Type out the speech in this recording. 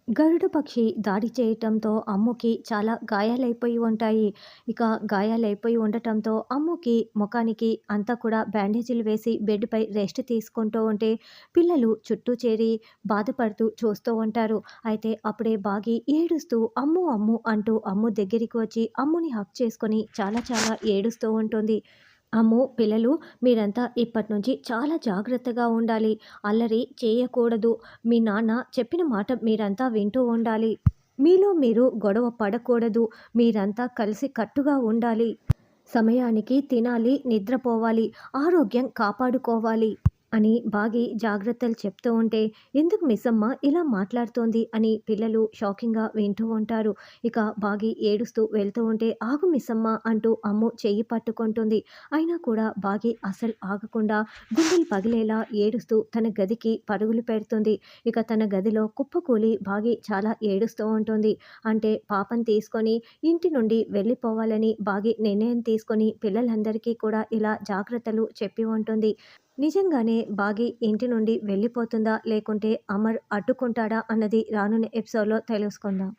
గరుడ పక్షి దాడి చేయటంతో అమ్ముకి చాలా గాయాలైపోయి ఉంటాయి. ఇక గాయాలైపోయి ఉండటంతో అమ్ముకి మొఖానికి అంతా కూడా బ్యాండేజీలు వేసి బెడ్‌పై రెస్ట్ తీసుకుంటూ ఉంటే, పిల్లలు చుట్టూ చేరి బాధపడుతూ చూస్తూ ఉంటారు. అయితే అప్పుడే బాగి ఏడుస్తూ అమ్ము, అమ్ము అంటూ అమ్ము దగ్గరికి వచ్చి అమ్ముని హగ్ చేసుకొని చాలా చాలా ఏడుస్తూ ఉంటుంది. అమ్మో! పిల్లలు మీరంతా ఇప్పటినుంచి చాలా జాగ్రత్తగా ఉండాలి. అల్లరి చేయకూడదు. మీ నాన్న చెప్పిన మాట మీరంతా వింటూ ఉండాలి. మీలో మీరు గొడవ పడకూడదు. మీరంతా కలిసి కట్టుగా ఉండాలి. సమయానికి తినాలి, నిద్రపోవాలి, ఆరోగ్యం కాపాడుకోవాలి అని బాగి జాగ్రత్తలు చెప్తూ ఉంటే, ఎందుకు మిస్సమ్మ ఇలా మాట్లాడుతోంది అని పిల్లలు షాకింగ్‌గా వింటూ ఉంటారు. ఇక బాగి ఏడుస్తూ వెళ్తూ ఉంటే, ఆగు మిస్సమ్మ అంటూ అమ్ము చెయ్యి పట్టుకుంటుంది. అయినా కూడా బాగి అసలు ఆగకుండా గుండెలు పగిలేలా ఏడుస్తూ తన గదికి పరుగులు పెడుతుంది. ఇక తన గదిలో కుప్పకూలి బాగి చాలా ఏడుస్తూ ఉంటుంది. అంటే పాపని తీసుకొని ఇంటి నుండి వెళ్ళిపోవాలని బాగి నిర్ణయం తీసుకొని పిల్లలందరికీ కూడా ఇలా జాగ్రత్తలు చెప్పి ఉంటుంది. నిజంగానే బాగి ఇంటి నుండి వెళ్ళిపోతుందా? లేకుంటే అమర్ అడ్డుకుంటాడా? అన్నది రానున్న ఎపిసోడ్‌లో తెలుసుకుందాం.